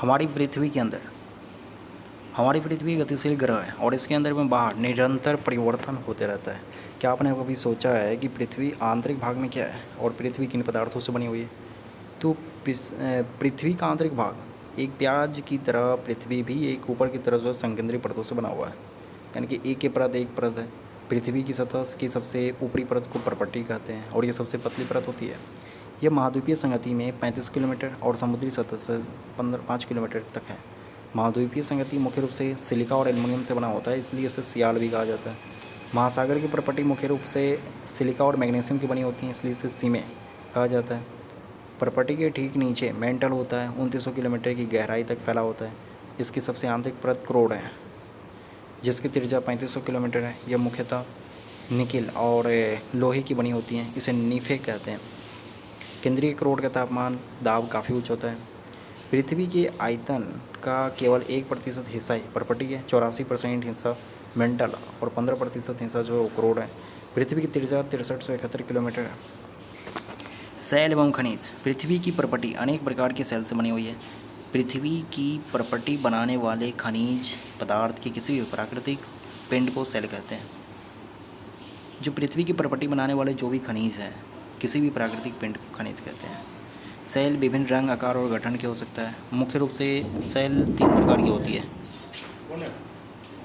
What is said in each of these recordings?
हमारी पृथ्वी के अंदर हमारी पृथ्वी गतिशील ग्रह है और इसके अंदर में बाहर निरंतर परिवर्तन होते रहता है। क्या आपने कभी सोचा है कि पृथ्वी आंतरिक भाग में क्या है और पृथ्वी किन पदार्थों से बनी हुई है? तो पृथ्वी का आंतरिक भाग एक प्याज की तरह, पृथ्वी भी एक ऊपर की तरफ जो है संकेंद्रीय परतों से बना हुआ है, यानी कि एक परत है। पृथ्वी की सतह की सबसे ऊपरी परत को परपट्टी कहते हैं और ये सबसे पतली परत होती है। यह महाद्वीपीय संगति में 35 किलोमीटर और समुद्री सतह से 5 किलोमीटर तक है। महाद्वीपीय संगति मुख्य रूप से सिलिका और एल्युमिनियम से बना होता है, इसलिए इसे सियाल भी कहा जाता है। महासागर की परपट्टी मुख्य रूप से सिलिका और मैग्नीशियम की बनी होती है, इसलिए इसे सीमे कहा जाता है। परपट्टी के ठीक नीचे मेंटल होता है, 2900 किलोमीटर की गहराई तक फैला होता है। इसकी सबसे आंतरिक परत क्रोड है, जिसकी त्रिज्या 3500 किलोमीटर है। यह मुख्यतः निकिल और लोहे की बनी होती हैं, इसे नीफे कहते हैं। केंद्रीय क्रोड का तापमान दाब काफ़ी उच्च होता है। पृथ्वी के आयतन का केवल 1% हिस्सा ही परपट्टी है, 84% हिस्सा मेंटल और 15% हिस्सा जो है वो क्रोड है। पृथ्वी की त्रिज्या 6371 किलोमीटर है। सेल एवं खनिज। पृथ्वी की परपट्टी अनेक प्रकार के सेल से बनी हुई है। पृथ्वी की परपट्टी बनाने वाले खनिज पदार्थ के किसी भी प्राकृतिक पिंड को सेल कहते हैं। जो पृथ्वी की परपट्टी बनाने वाले जो भी खनिज हैं, किसी भी प्राकृतिक पिंड को खनिज कहते हैं। सेल विभिन्न रंग, आकार और गठन के हो सकता है। मुख्य रूप से सेल 3 प्रकार की होती है: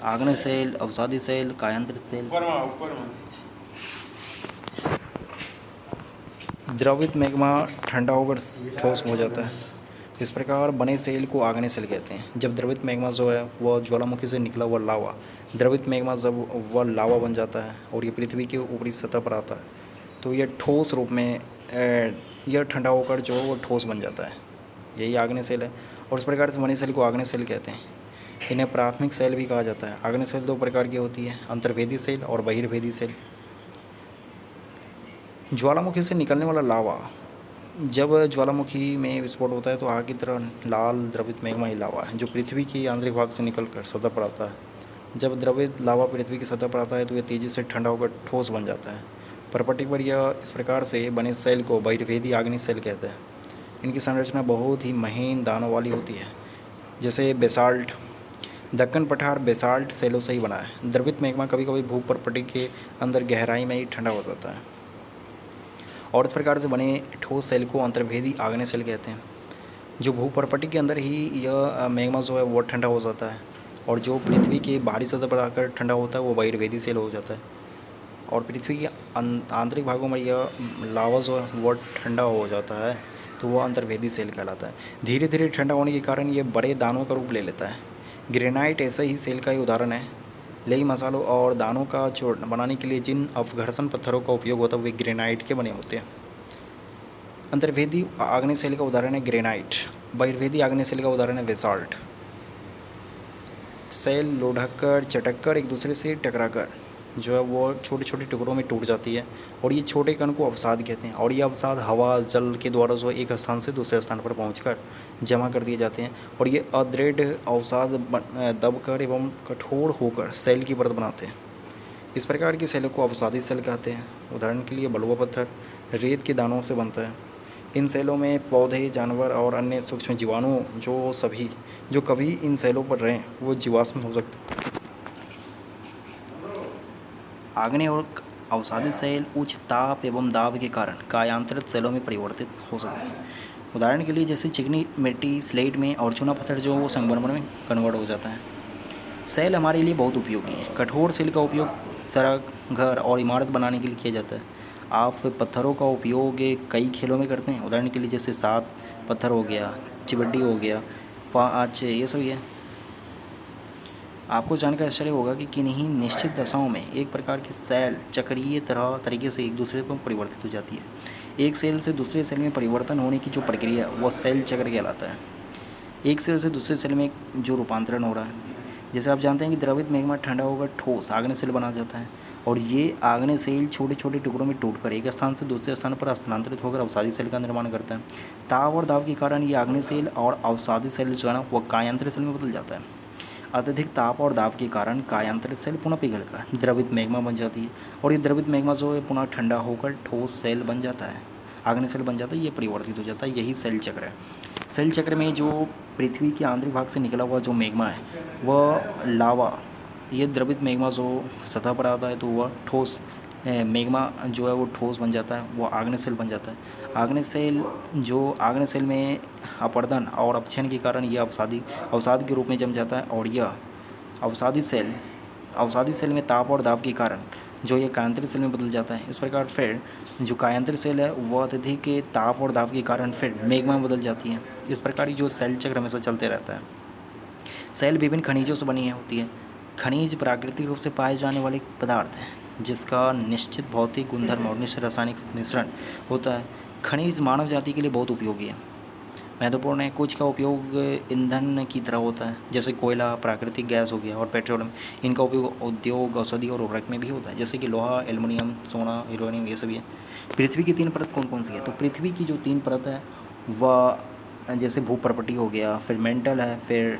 आग्नेय सेल, अवसादी सेल, कायांतरित सेल। द्रवित मैग्मा ठंडा होकर ठोस हो जाता है, इस प्रकार बने सेल को आग्नेय सेल कहते हैं। जब द्रवित मैग्मा जो है वह ज्वालामुखी से निकला हुआ लावा, द्रवित मैग्मा जब वह लावा बन जाता है और ये पृथ्वी के ऊपरी सतह पर आता है तो यह ठोस रूप में यह ठंडा होकर जो वो ठोस बन जाता है, यही आग्नेय सेल है। और इस प्रकार से बने सेल को आग्नेय सेल कहते हैं। इन्हें प्राथमिक सेल भी कहा जाता है। आग्नेय सेल 2 प्रकार की होती है: अंतर्वेदी सेल और बहिर्वेदी सेल। ज्वालामुखी से निकलने वाला लावा, जब ज्वालामुखी में विस्फोट होता है तो आग की तरह लाल द्रवित मैग्मा ही लावा है जो पृथ्वी के आंतरिक भाग से निकलकर सतह पर आता है। जब द्रवित लावा पृथ्वी की सतह पर आता है तो यह तेज़ी से ठंडा होकर ठोस बन जाता है। परपट्टी पर यह इस प्रकार से बने सेल को बहिर्वेदी आग्नेय सेल कहते हैं। इनकी संरचना बहुत ही महीन दानों वाली होती है, जैसे बेसाल्ट। दक्कन पठार बेसाल्ट सेलों से ही बना है। द्रवित मैग्मा कभी कभी भूपरपट्टी के अंदर गहराई में ही ठंडा हो जाता है और इस प्रकार से बने ठोस सेल को अंतर्वेदी आग्नेय सेल कहते हैं। जो भूपरपट्टी के अंदर ही यह मैग्मा जो है वो ठंडा हो जाता है और जो पृथ्वी के बाहरी सतह पर आकर ठंडा होता है वो बहिर्वेदी सेल हो जाता है। और पृथ्वी के आंतरिक भागों में यह लावा जो है वो ठंडा हो जाता है तो वह अंतर्वेदी सेल कहलाता है। धीरे धीरे ठंडा होने के कारण ये बड़े दानों का रूप ले लेता है। ग्रेनाइट ऐसे ही सेल का ही उदाहरण है। लेई मसालों और दानों का चूर्ण बनाने के लिए जिन अपघर्षण पत्थरों का उपयोग होता है वे ग्रेनाइट के बने होते हैं। अंतर्वेदी आग्नेय सेल का उदाहरण है ग्रेनाइट। बहिर्वेदी आग्नेय सेल का उदाहरण है बेसाल्ट। सेल लुढ़ककर, चटककर, एक दूसरे से टकराकर जो है वो छोटे छोटे टुकड़ों में टूट जाती है और ये छोटे कण को अवसाद कहते हैं। और ये अवसाद हवा, जल के द्वारा जो है एक स्थान से दूसरे स्थान पर पहुंचकर जमा कर दिए जाते हैं और ये अदृढ़ अवसाद दबकर एवं कठोर होकर सेल की परत बनाते हैं। इस प्रकार की सेलों को अवसादी सेल कहते हैं। उदाहरण के लिए बलुआ पत्थर रेत के दानों से बनता है। इन सेलों में पौधे, जानवर और अन्य सूक्ष्म जीवाणु जो कभी इन सेलों पर रहें वो जीवाश्म हो सकते हैं। आग्नेय और अवसादी सेल उच्च ताप एवं दाब के कारण कायांतरित सेलों में परिवर्तित हो सकते हैं। उदाहरण के लिए जैसे चिकनी मिट्टी स्लेट में और चूना पत्थर जो वो संगमरमर में कन्वर्ट हो जाता है। सेल हमारे लिए बहुत उपयोगी है। कठोर सेल का उपयोग सड़क, घर और इमारत बनाने के लिए किया जाता है। आप पत्थरों का उपयोग कई खेलों में करते हैं। उदाहरण के लिए जैसे 7 पत्थर हो गया, चिबड्डी हो गया, 5, ये सब है। आपको जानकर आश्चर्य होगा कि किन्हीं निश्चित दशाओं में एक प्रकार की सेल चक्रीय तरीके से एक दूसरे पर परिवर्तित हो जाती है। एक सेल से दूसरे सेल में परिवर्तन होने की जो प्रक्रिया वह सेल चक्र कहलाता है। एक सेल से दूसरे सेल में जो रूपांतरण हो रहा है, जैसे आप जानते हैं कि द्रवित मैग्मा ठंडा होकर ठोस आग्नेय सेल बना जाता है और ये आग्नेय सेल छोटे छोटे टुकड़ों में टूटकर एक स्थान से दूसरे स्थान पर स्थानांतरित होकर अवसादी सेल का निर्माण करता है। ताप और दाब के कारण ये आग्नेय सेल और अवसादी सेल जो है ना वह कायांतरित सेल में बदल जाता है। अत्यधिक ताप और दाब के कारण कायांतरित सेल पुनः पिघलकर द्रवित मैग्मा बन जाती है और ये द्रवित मैग्मा जो है पुनः ठंडा होकर ठोस सेल बन जाता है, आग्नेय सेल बन जाता है, ये परिवर्तित हो जाता है। यही सेल चक्र है। सेल चक्र में जो पृथ्वी के आंतरिक भाग से निकला हुआ जो मैग्मा है वह लावा, ये द्रवित मैग्मा जो सतह पर आता है तो वह ठोस मैग्मा जो है वो ठोस बन जाता है, वो आग्नेय सेल बन जाता है। आग्नेय सेल में अपरदन और अपक्षय के कारण यह अवसाद के रूप में जम जाता है, और यह अवसादी सेल में ताप और दाब के कारण जो ये कायांतरित सेल में बदल जाता है। इस प्रकार फिर जो कायांतरित सेल है वह अत्यधिक ताप और दाब के कारण फिर मैग्मा में बदल जाती है। इस प्रकार जो सेल चक्र हमेशा चलते रहता है। सेल विभिन्न खनिजों से बनी होती है। खनिज प्राकृतिक रूप से पाए जाने वाले पदार्थ है जिसका निश्चित भौतिक गुणधर्म और निश्चित रासायनिक मिश्रण होता है। खनिज मानव जाति के लिए बहुत उपयोगी है, महत्वपूर्ण है। कुछ का उपयोग ईंधन की तरह होता है, जैसे कोयला, प्राकृतिक गैस हो गया और पेट्रोलियम। इनका उपयोग उद्योग, औषधि और उर्वरक में भी होता है, जैसे कि लोहा, एल्युमिनियम, सोना, यूरेनियम, ये सभी है। पृथ्वी की 3 परत कौन कौन सी है? तो पृथ्वी की जो 3 परत है वह जैसे भूपर्पटी हो गया, फिर मेंटल है, फिर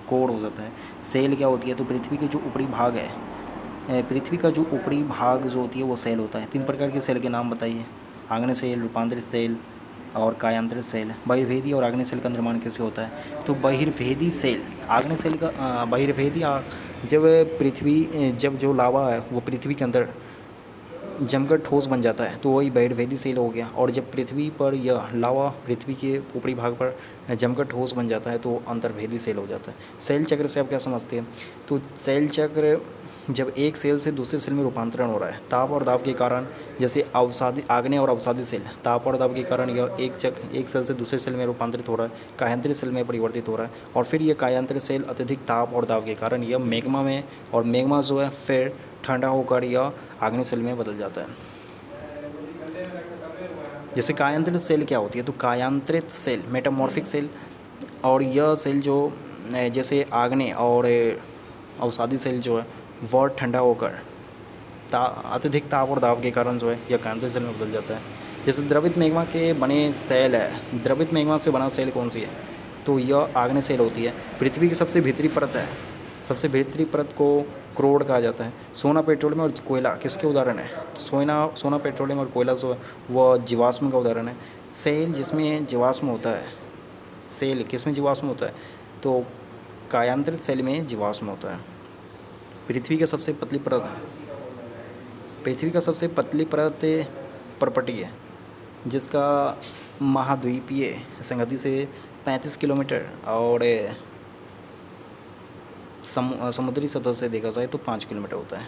कोर हो जाता है। सेल क्या होती है? तो पृथ्वी के जो ऊपरी भाग है, पृथ्वी का जो ऊपरी भाग जो होती है वो सेल होता है। 3 प्रकार के सेल के नाम बताइए। आग्नेय सेल, रूपांतरित सेल और कायांतरित सेल। बहिर्वेदी और आग्नेय सेल का निर्माण कैसे होता है? तो बहिर्वेदी सेल, आग्नेय सेल का जब जो लावा है वो पृथ्वी के अंदर जमकर ठोस बन जाता है तो वही बहिर्वेदी सेल हो गया, और जब पृथ्वी पर यह लावा पृथ्वी के ऊपरी भाग पर जमकर ठोस बन जाता है तो अंतर्वेदी सेल हो जाता है। सेल चक्र से आप क्या समझते हैं? तो सेल चक्र जब एक सेल से दूसरे सेल में रूपांतरण हो रहा है ताप और दाब के कारण, जैसे आग्नेय और अवसादी सेल, ताप और दाब के कारण यह एक सेल से दूसरे सेल में रूपांतरित हो रहा है, कायांतरित सेल में परिवर्तित हो रहा है, और फिर यह कायांतरित सेल अत्यधिक ताप और दाब के कारण यह मैग्मा में, और मैग्मा जो है फिर ठंडा होकर यह आग्नेय सेल में बदल जाता है। जैसे कायांतरित सेल क्या होती है? तो कायांतरित सेल मेटामॉर्फिक सेल, और यह सेल जो जैसे आग्नेय और अवसादी सेल जो है वह ठंडा होकर अत्यधिक ताप और दाब के कारण जो है यह कायांतरित सेल में बदल जाता है। जैसे द्रवित मैग्मा के बने सेल है, द्रवित मैग्मा से बना सेल कौन सी है? तो यह आग्नेय सेल होती है। पृथ्वी की सबसे भीतरी परत है, सबसे भीतरी परत को क्रोड कहा जाता है। सोना, पेट्रोलियम और कोयला किसके उदाहरण है? सोना, पेट्रोलियम और कोयला जो है वह जीवाश्म का उदाहरण है। सेल जिसमें जीवाश्म होता है, सेल किसमें जीवाश्म होता है? तो कायांतरित सेल में जीवाश्म होता है। पृथ्वी का सबसे पतली परत है, पृथ्वी का सबसे पतली परत पर्पटी है, जिसका महाद्वीपीय संगति से 35 किलोमीटर और समुद्री सतह से देखा जाए तो 5 किलोमीटर होता है।